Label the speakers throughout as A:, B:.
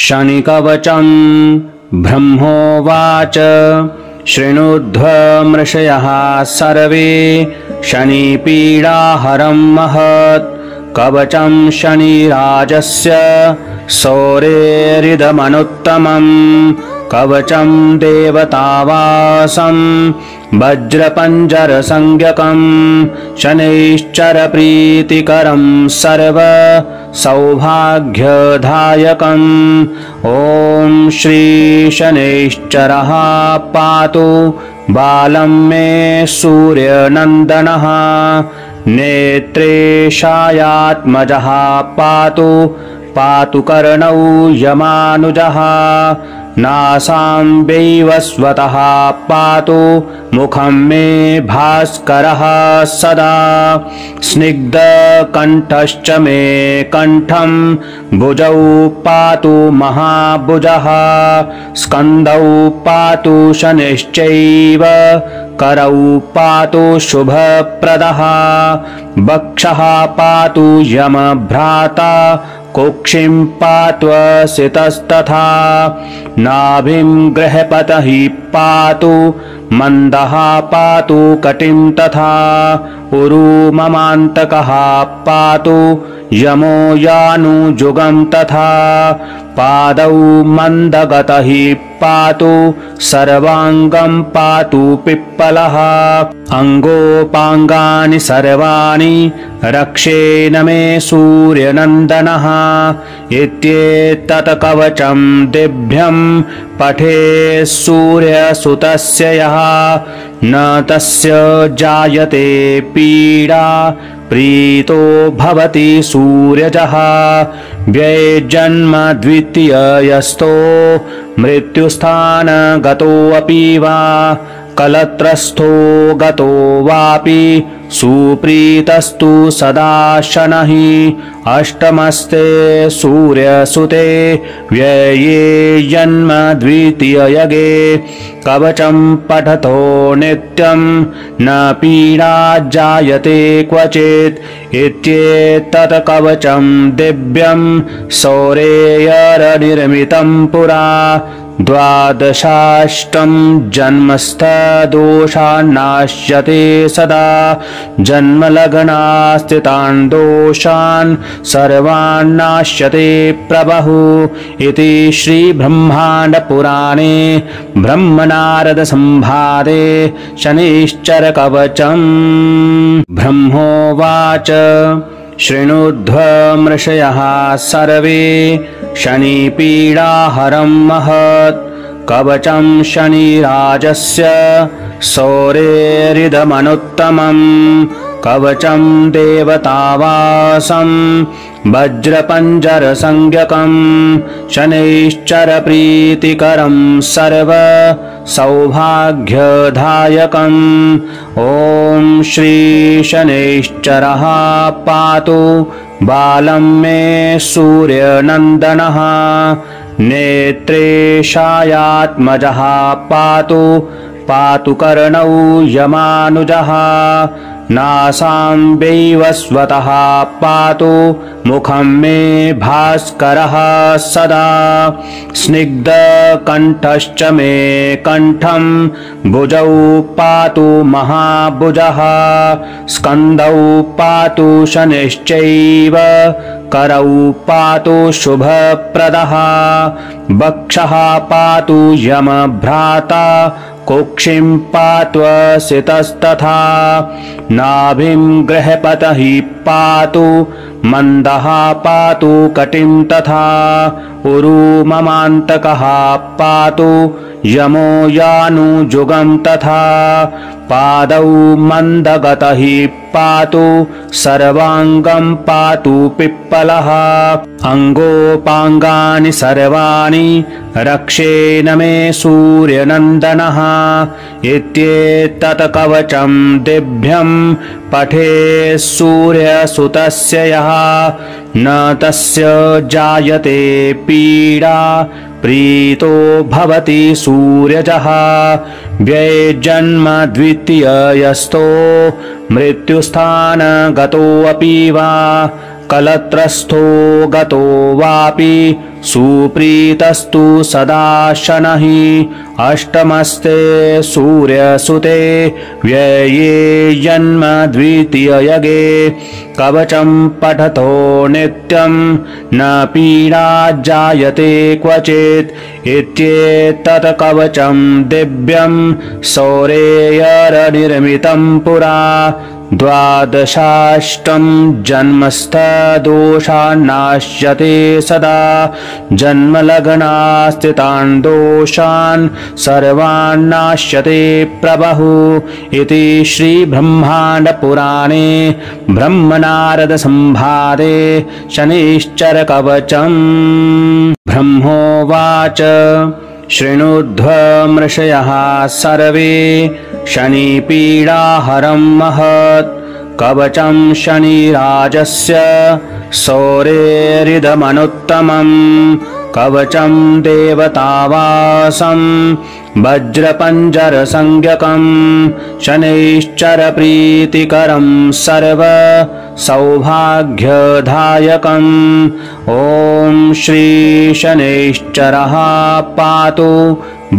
A: शनिकवचं ब्रह्मोवाच शृणुध्वमृषयः सर्वे शनिपीडाहरं महत् कवचं शनिराजस्य सौरेरिदमनुत्तमं कवचं देवतावासं वज्रपञ्जरसंज्ञकं शनैश्चरप्रीतिकरं सर्व सौभाग्यदायकम् ॐ श्री शनैश्चरः पातु बालं मे सूर्यनन्दनः नेत्रेशायात्मजः पातु कर्णौ यमानुजः नासां वैवस्वतः पातु मुखं मे भास्करः सदा स्निग्धकण्ठश्च मे कण्ठं भुजौ पातु महाभुजः स्कन्धौ पातु शनिश्चैव करौ पातु शुभप्रदः वक्षः पातु यमभ्राता कुक्षिं पात्वसितस्तथा नाभिं गृहपतिः पातु मन्दः पातु कटिं तथा उरुममान्तकः पातु यमो यानुजुगं तथा पादौ मन्दगतः पातु सर्वाङ्गं पातु पिप्पलः अङ्गोपाङ्गानि सर्वाणि रक्षेन मे सूर्यनन्दनः इत्येतत् कवचं दिव्यं पठे सूर्यसुतस्य यः न तस्य जायते पीडा प्रीतो भवति सूर्यजः व्ययजन्म द्वितीयस्तो मृत्युस्थानगतोऽपि वा कलत्रस्थो गतो वापि सुप्रीतस्तु सदा शनः अष्टमस्ते सूर्यसुते व्यये जन्म द्वितीयगे कवचं पठतो नित्यं न पीडा जायते क्वचित् इत्येतत् कवचं दिव्यं सौरेयर्निर्मितं पुरा द्वादशाष्टं जन्मस्थदोषान्नाश्यते सदा जन्मलग्नास्थितान् दोषान् सर्वान्नाश्यते प्रभुः इति श्रीब्रह्माण्डपुराणे ब्रह्मनारदसंवादे शनैश्चरकवचं ब्रह्मोवाच शृणुध्वमृषयः सर्वे शनिपीडाहरं महत् कवचं शनिराजस्य सौरेरिदमनुत्तमं कवचं देवतावासं वज्रपञ्जरसंज्ञकं शनैश्चरप्रीतिकरं सर्व सौभाग्यदायकम् ॐ श्री शनैश्चरः पातु बालं मे सूर्यनन्दनः नेत्रेशायात्मजः पातु कर्णौ यमानुजः नासां वैवस्वतः पातु मुखं मे भास्करः सदा स्निग्धकण्ठश्च मे कण्ठं भुजौ पातु महाभुजः स्कन्धौ पातु शनिश्चैव करौ पातु शुभप्रदः वक्षः पातु यमभ्राता कुक्षिं पात्वसितस्तथा नाभिं गृहपतिः पातु मन्दः पातु कटिं तथा उरुममान्तकः पातु यमो यानुजुगं तथा पादौ मन्दगतः पातु सर्वाङ्गं पातु पिप्पलः अङ्गोपाङ्गानि सर्वाणि रक्षेन मे सूर्यनन्दनः इत्येतत् कवचं दिव्यं पठे सूर्यसुतस्य यः न तस्य जायते पीडा प्रीतो भवति सूर्यजः व्ययजन्म द्वितीयस्तो मृत्युस्थानगतोऽपि वा कलत्रस्थो गतो वापि सुप्रीतस्तु सदा शनैः अष्टमस्ते सूर्यसुते व्यये जन्म द्वितीयगे कवचं पठतो नित्यं न पीडा जायते क्वचित् इत्येतत् कवचं दिव्यं सौरेयर्निर्मितं पुरा द्वादशाष्टं जन्मस्थदोषान्नाश्यते सदा जन्मलग्नास्थितान् दोषान् सर्वान्नाश्यते प्रभुः इति श्रीब्रह्माण्डपुराणे ब्रह्मनारदसंवादे शनैश्चरकवचम्। ब्रह्मोवाच शृणुध्वमृषयः सर्वे शनिपीडाहरं महत् कवचं शनिराजस्य सौरेरिदमनुत्तमम् कवचं देवतावासं वज्रपञ्जरसंज्ञकं शनैश्चरप्रीतिकरं सर्व सौभाग्यदायकम्। ॐ श्री शनैश्चरः पातु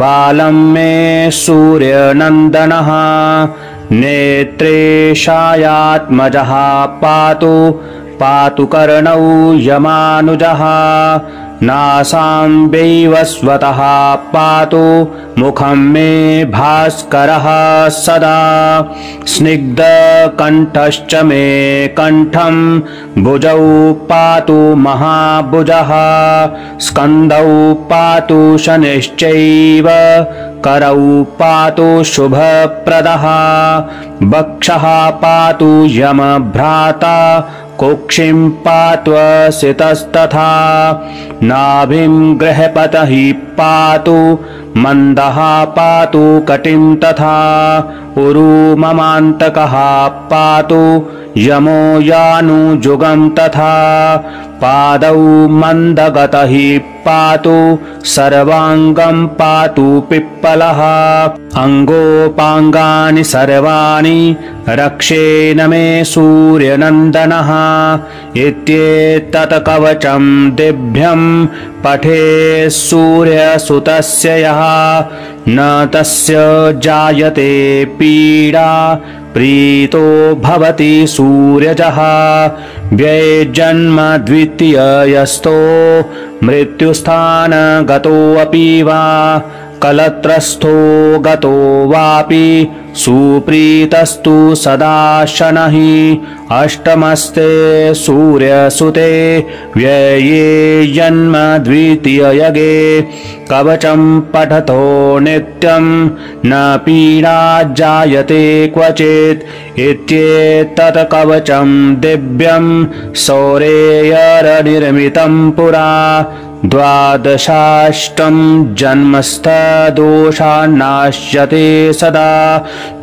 A: बालं मे सूर्यनन्दनः नेत्रेशायात्मजः पातु पातु कर्णौ यमानुजः नासां वैवस्वतः पातु मुखं मे भास्करः सदा स्निग्धकण्ठश्च मे कण्ठं भुजौ पातु महाभुजः स्कन्धौ पातु शनिश्चैव करौ पातु शुभप्रदः वक्षः पातु यमभ्राता कुक्षिं पात्वसितस्तथा नाभिं गृहपतिः पातु मन्दः पातु कटिं तथा उरुममान्तकः पातु यमो यानुजुगं तथा पादौ मन्दगतः पातु सर्वाङ्गं पातु पिप्पलः अङ्गोपाङ्गानि सर्वाणि रक्षेन मे सूर्यनन्दनः इत्येतत् कवचं दिव्यं पठे सूर्यसुतस्य यः न तस्य जायते पीडा प्रीतो भवति सूर्यजः व्ययजन्म द्वितीयस्तो मृत्युस्थानगतोऽपि वा कलत्रस्थो गतो वापि सुप्रीतस्तु सदा शनैः अष्टमस्ते सूर्यसुते व्यये जन्म द्वितीयगे कवचं पठतो नित्यं न पीडा जायते क्वचित् इत्येतत् कवचं दिव्यं सौरेयर्निर्मितं पुरा द्वादशाष्टं जन्मस्थदोषान्नाश्यते सदा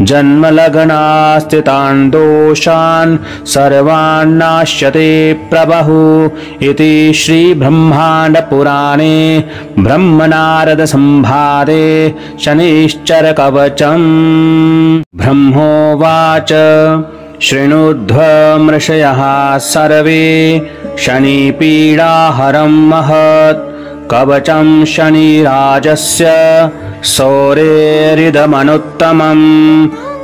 A: जन्मलग्नास्थितान् दोषान् सर्वान्नाश्यते प्रभुः इति श्रीब्रह्माण्डपुराणे ब्रह्मनारदसंवादे शनैश्चरकवचम्। ब्रह्मोवाच शृणुध्वमृषयः सर्वे शनिपीडाहरं महत् कवचं शनिराजस्य सौरेरिदमनुत्तमम्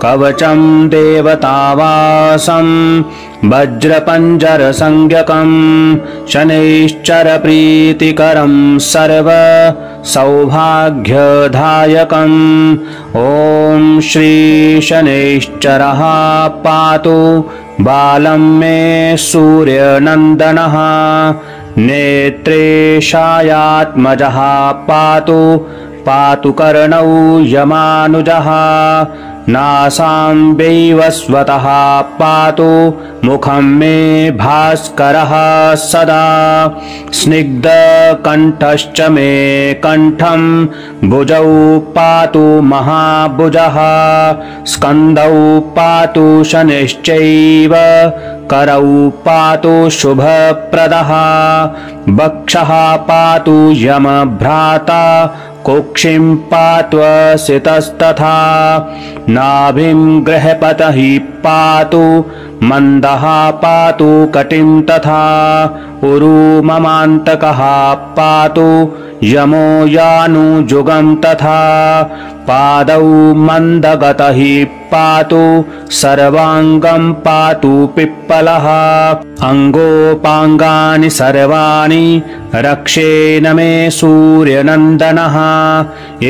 A: कवचं देवतावासं वज्रपञ्जरसंज्ञकं शनैश्चरप्रीतिकरं सर्व सौभाग्यदायकम्। ॐ श्री शनैश्चरः पातु बालं मे सूर्यनन्दनः नेत्रेशायात्मजः पातु पातु कर्णौ यमानुजः नासां वैवस्वतः पातु मुखं मे भास्करः सदा स्निग्धकण्ठश्च मे कण्ठं भुजौ पातु महाभुजः स्कन्धौ पातु शनिश्चैव करौ पातु शुभप्रदः वक्षः पातु यमभ्राता कुक्षिं पात्वसितस्तथा नाभिं गृहपतिः पातु मन्दः पातु कटिं तथा उरुममान्तकः पातु यमो यानुजुगं तथा पादौ मन्दगतः पातु सर्वाङ्गं पातु पिप्पलः अङ्गोपाङ्गानि सर्वाणि रक्षेण मे सूर्यनन्दनः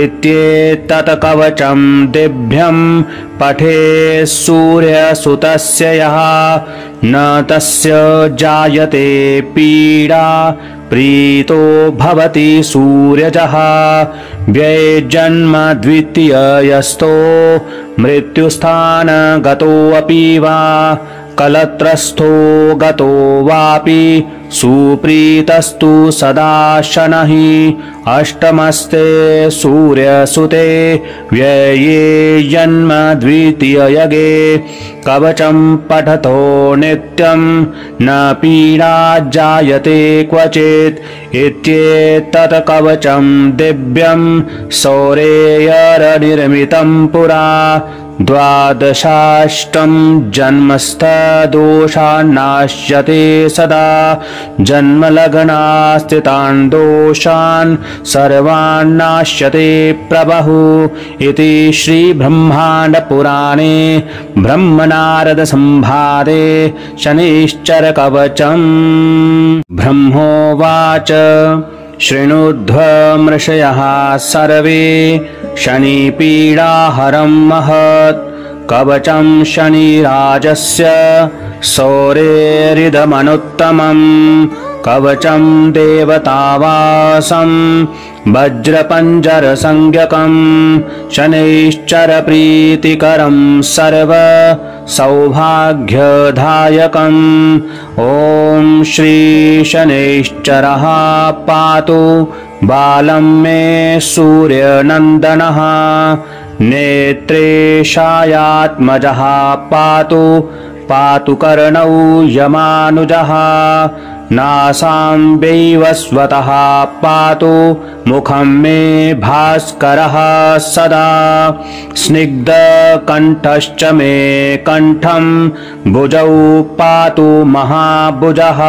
A: इत्येतत् कवचं दिव्यं पठे सूर्यसुतस्य यः न तस्य जायते पीडा प्रीतो भवति सूर्यजः व्ययजन्म द्वितीयस्तो मृत्युस्थानगतोऽपि वा कलत्रस्थो गतो वापि सुप्रीतस्तु सदा शनैः अष्टमस्ते सूर्यसुते व्यये जन्म द्वितीयगे कवचं पठतो नित्यं न पीडा जायते क्वचित् इत्येतत् कवचं दिव्यं सौरेयर्निर्मितं पुरा द्वादशाष्टं जन्मस्थदोषान्नाश्यते सदा जन्मलग्नास्थितान् दोषान् सर्वान्नाश्यते प्रभुः इति श्रीब्रह्माण्डपुराणे ब्रह्मनारदसंवादे शनैश्चरकवचम्। ब्रह्मोवाच शृणुध्वमृषयः सर्वे शनिपीडाहरं महत् कवचं शनिराजस्य सौरेरिदमनुत्तमं कवचं देवतावासं वज्रपञ्जरसंज्ञकं शनैश्चरप्रीतिकरं सर्व सौभाग्यदायकम् ॐ श्री शनैश्चरः पातु बालं मे सूर्यनन्दनः नेत्रे शायात्मजः पातु पातु कर्णौ यमानुजः नासां वैवस्वतः पातु मुखं मे भास्करः सदा स्निग्धकण्ठश्च मे कण्ठं भुजौ पातु महाभुजः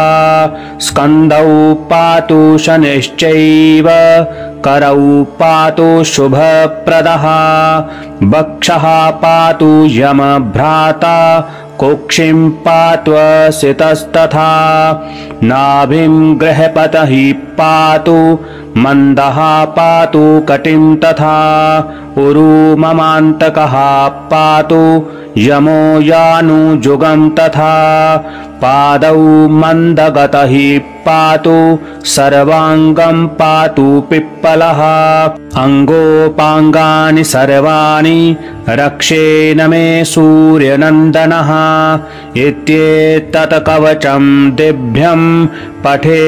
A: स्कन्धौ पातु शनिश्चैव करौ पातु शुभप्रदः वक्षः पातु यमभ्राता कुक्षिं पात्वसितस्तथा नाभिं गृहपतिः पातु मन्दः पातु कटिं तथा उरुममान्तकः पातु यमो यानुजुगं तथा पादौ मन्दगतः पातु सर्वाङ्गं पातु पिप्पलः अङ्गोपाङ्गानि सर्वाणि रक्षेण मे सूर्यनन्दनः इत्येतत् कवचं दिव्यं पठे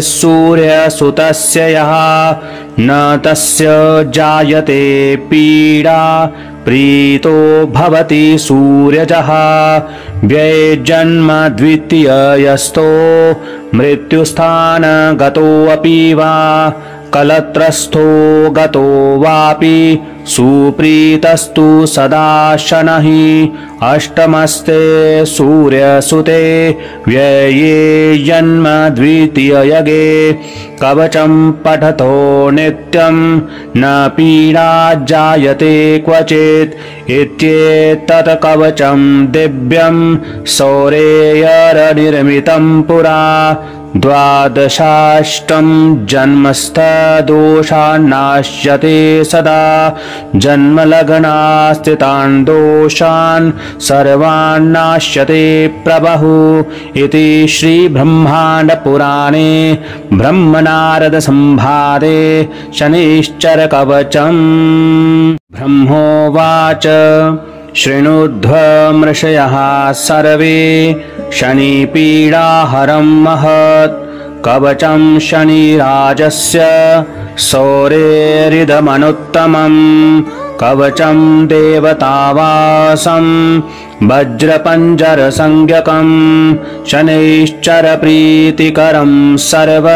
A: सूर्यसुतस्य यः न तस्य जायते पीडा प्रीतो भवति सूर्यजः व्ययजन्म द्वितीयस्तो मृत्युस्थानगतोऽपि वा कलत्रस्थो गतो वापि सुप्रीतस्तु सदा शनैः अष्टमस्ते सूर्यसुते व्यये जन्म द्वितीयगे कवचं पठतो नित्यं न पीडा जायते क्वचित् इत्येतत् कवचं दिव्यं सौरेयर्निर्मितं पुरा द्वादशाष्टं जन्मस्थदोषान्नाश्यते सदा जन्मलग्नास्थितान् दोषान् सर्वान्नाश्यते प्रभुः इति श्रीब्रह्माण्डपुराणे ब्रह्मनारदसंवादे शनैश्चरकवचम्। ब्रह्मोवाच शृणुध्वमृषयः सर्वे शनिपीडाहरं महत् कवचं शनिराजस्य सौरेरिदमनुत्तमं कवचं देवतावासं वज्रपञ्जरसंज्ञकं शनैश्चरप्रीतिकरं सर्व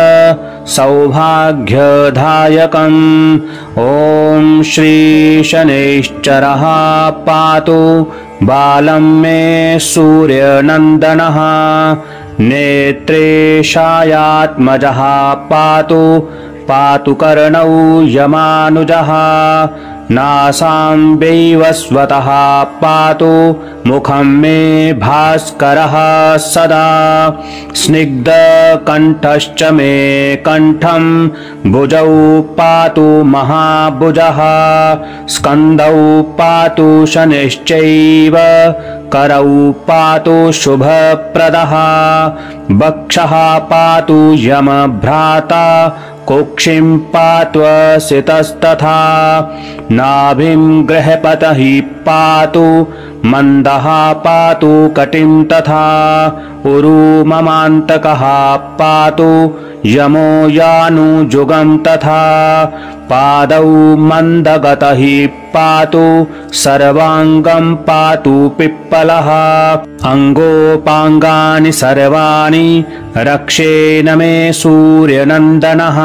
A: सौभाग्यदायकम् ॐ श्री शनैश्चरः पातु बालं मे सूर्यनन्दनः नेत्रे शायात्मजः पातु कर्णौ यमानुजः नासां वैवस्वतः पातु मुखं मे भास्करः सदा स्निग्धकण्ठश्च मे कण्ठं भुजौ पातु महाभुजः स्कन्दौ पातु शनिश्चैव करौ पातु शुभप्रदः वक्षः पातु यमभ्राता कुक्षिं पात्वसितस्तथा नाभिं गृहपतिः पातु मन्दः पातु कटिं तथा उरुममान्तकः पातु यमो यानुजुगं तथा पादौ मन्दगतः पातु सर्वाङ्गं पातु पिप्पलः अङ्गोपाङ्गानि सर्वाणि रक्षेन मे सूर्यनन्दनः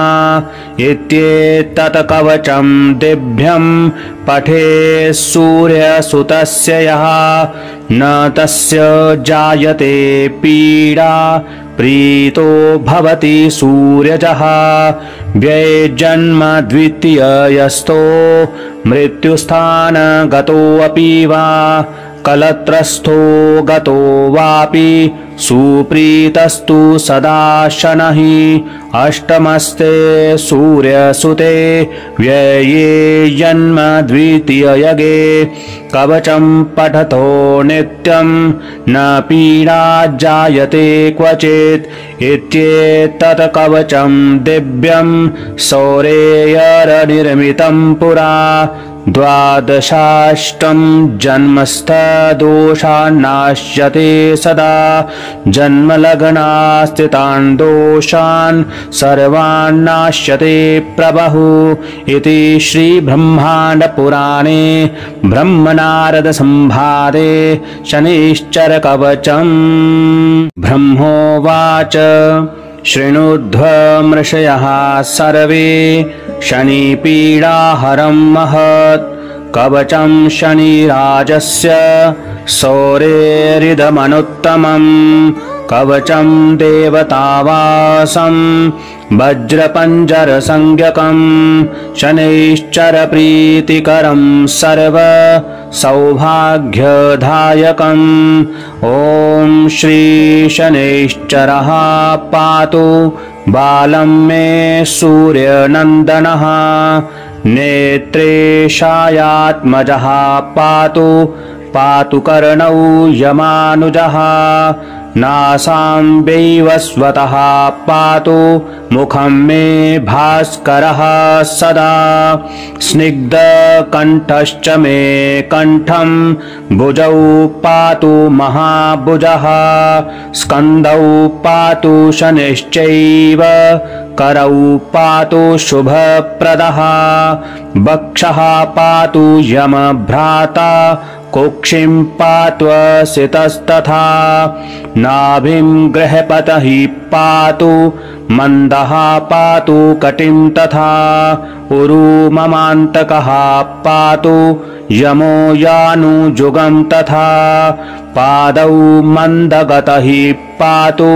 A: इत्येतत् कवचं दिव्यं पठे सूर्यसुतस्य यः न तस्य जायते पीडा प्रीतो भवति सूर्यजः व्ययजन्म द्वितीयस्तो मृत्युस्थानगतोऽपि वा कलत्रस्थो गतो वापि सुप्रीतस्तु सदा शनैः अष्टमस्ते सूर्यसुते व्यये जन्म द्वितीयगे कवचं पठतो नित्यं न पीडा जायते क्वचित् इत्येतत् कवचं दिव्यं सौरेयर्निर्मितं पुरा द्वादशाष्टं जन्मस्थदोषान्नाश्यते सदा जन्मलग्नास्थितान् दोषान् सर्वान्नाश्यते प्रभुः इति श्रीब्रह्माण्डपुराणे ब्रह्मनारदसंवादे शनैश्चरकवचम् ब्रह्मोवाच शृणुध्वमृषयः सर्वे शनिपीडाहरं महत् कवचं शनिराजस्य सौरेरिदमनुत्तमम् कवचं देवतावासं वज्रपञ्जरसंज्ञकं शनैश्चरप्रीतिकरं सर्व सौभाग्यदायकम् ॐ श्री शनैश्चरः पातु बालं मे सूर्यनन्दनः नेत्रे शायात्मजः पातु कर्णौ यमानुजः नासां वैवस्वतः पातु मुखं मे भास्करः सदा स्निग्धकण्ठश्च मे कण्ठं भुजौ पातु महाभुजः स्कन्दौ पातु शनिश्चैव करौ पातु शुभप्रदः वक्षः पातु यमभ्राता कुक्षिं पात्वसितस्तथा नाभिं गृहपतिः पातु मन्दः पातु कटिं तथा उरुममान्तकः पातु यमो यानुजुगं तथा पादौ मन्दगतः पातु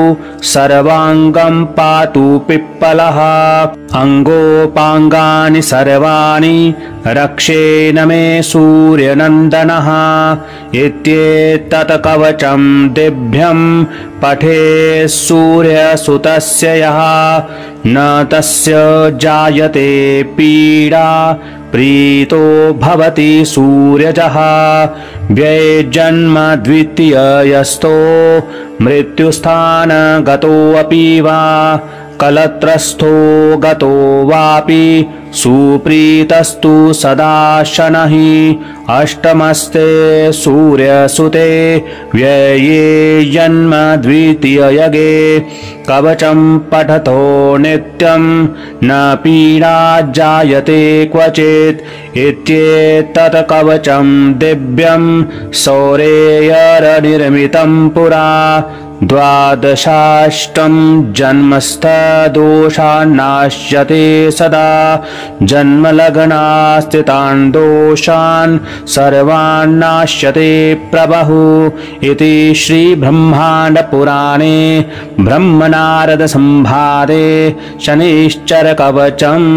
A: सर्वाङ्गं पातु पिप्पलः अङ्गोपाङ्गानि सर्वाणि रक्षेन मे सूर्यनन्दनः इत्येतत् कवचं दिव्यं पठे सूर्यसुतस्य यः न तस्य जायते पीडा प्रीतो भवति सूर्यजः व्ययजन्म द्वितीयस्तो मृत्युस्थानगतोऽपि वा कलत्रस्थो गतो वापि सुप्रीतस्तु सदा शनैः अष्टमस्ते सूर्यसुते व्यये जन्म द्वितीयगे कवचं पठतो नित्यं न पीडा जायते क्वचित् इत्येतत् कवचं दिव्यं सौरेयर्निर्मितं पुरा द्वादशाष्टं जन्मस्थदोषान्नाश्यते सदा जन्मलग्नास्थितान् दोषान् सर्वान्नाश्यते प्रभुः इति श्रीब्रह्माण्डपुराणे ब्रह्मनारदसंवादे शनैश्चरकवचम्।